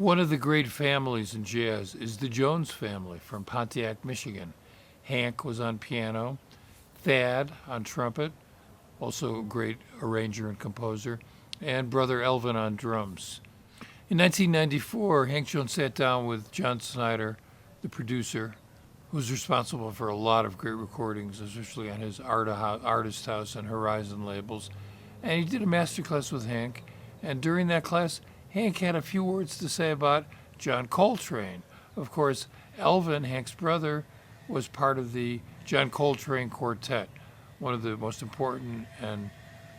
One of the great families in jazz is the Jones family from Pontiac, Michigan. Hank was on piano, Thad on trumpet, also a great arranger and composer, and brother Elvin on drums. In 1994, Hank Jones sat down with John Snyder, the producer, who's responsible for a lot of great recordings, especially on his Artist House and Horizon labels. And he did a master class with Hank. And during that class, Hank had a few words to say about John Coltrane. Of course, Elvin, Hank's brother, was part of the John Coltrane Quartet, one of the most important and,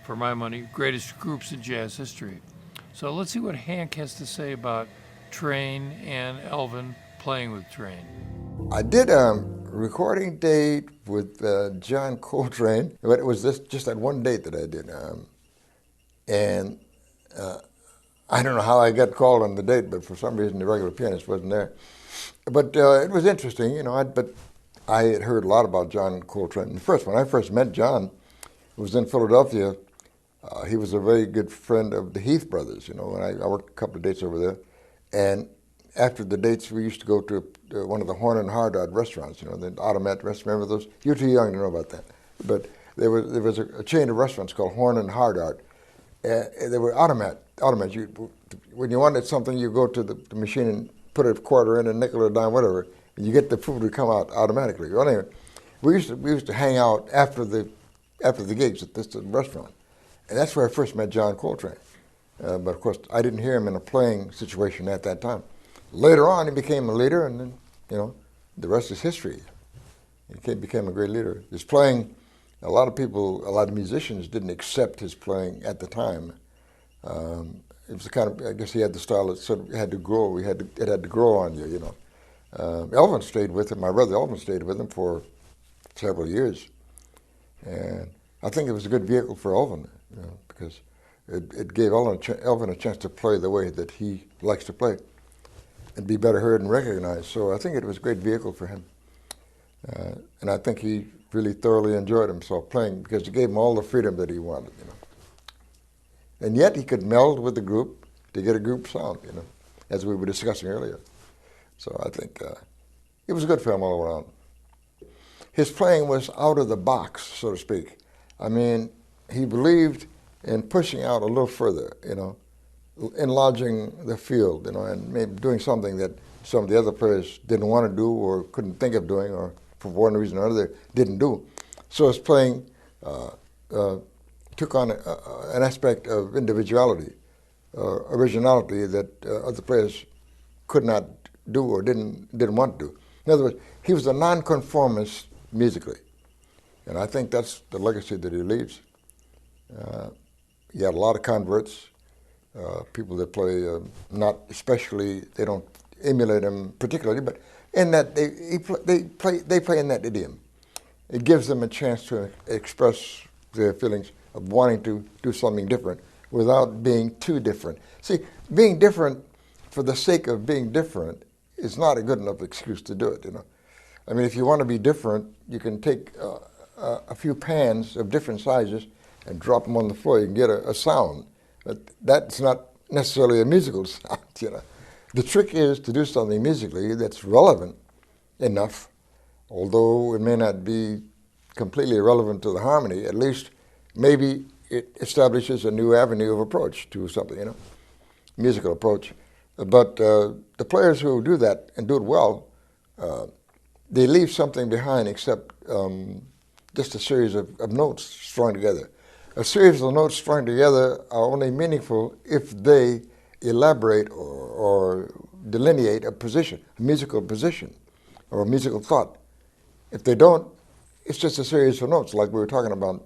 for my money, greatest groups in jazz history. So let's see what Hank has to say about Trane and Elvin playing with Trane. I did a recording date with John Coltrane, but it was just that one date that I did. And I don't know how I got called on the date, but for some reason the regular pianist wasn't there. But it was interesting, you know, but I had heard a lot about John Coltrane. When I first met John, it was in Philadelphia. He was a very good friend of the Heath brothers, you know, and I worked a couple of dates over there. And after the dates, we used to go to one of the Horn and Hardart restaurants, you know, the automat restaurants. Remember those? You're too young to know about that. But there was a chain of restaurants called Horn and Hardart. They were automats. When you wanted something, you go to the machine and put a quarter in, a nickel or a dime, whatever, and you get the food to come out automatically. Well, anyway, we used to hang out after the gigs at this restaurant, and that's where I first met John Coltrane. But of course, I didn't hear him in a playing situation at that time. Later on, he became a leader, and then, you know, the rest is history. He became a great leader. His playing, a lot of musicians didn't accept his playing at the time. It was the kind of, I guess he had the style that sort of had to grow. It had to grow on you, you know. Elvin stayed with him. My brother Elvin stayed with him for several years, and I think it was a good vehicle for Elvin, you know, because it gave Elvin a chance to play the way that he likes to play and be better heard and recognized. So I think it was a great vehicle for him, and I think he really thoroughly enjoyed himself playing because it gave him all the freedom that he wanted, you know. And yet he could meld with the group to get a group sound, you know, as we were discussing earlier. So I think it was good for him all around. His playing was out of the box, so to speak. I mean, he believed in pushing out a little further, you know, enlarging the field, you know, and maybe doing something that some of the other players didn't want to do or couldn't think of doing, or for one reason or another didn't do. So his playing took on an aspect of individuality, originality that other players could not do or didn't want to do. In other words, he was a nonconformist musically, and I think that's the legacy that he leaves. He had a lot of converts, people that play not especially, they don't emulate him particularly, but in that they play in that idiom. It gives them a chance to express their feelings of wanting to do something different without being too different. See, being different for the sake of being different is not a good enough excuse to do it, you know. I mean, if you want to be different, you can take a few pans of different sizes and drop them on the floor. You can get a sound. But that's not necessarily a musical sound, you know. The trick is to do something musically that's relevant enough, although it may not be completely relevant to the harmony, at least maybe it establishes a new avenue of approach to something, you know, musical approach. But the players who do that and do it well, they leave something behind except just a series of notes strung together. A series of notes strung together are only meaningful if they elaborate or delineate a position, a musical position, or a musical thought. If they don't, it's just a series of notes, like we were talking about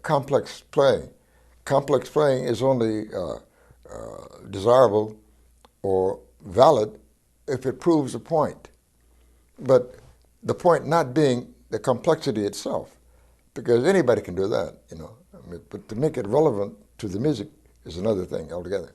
complex playing. Complex playing is only desirable or valid if it proves a point. But the point not being the complexity itself, because anybody can do that, you know. I mean, but to make it relevant to the music is another thing altogether.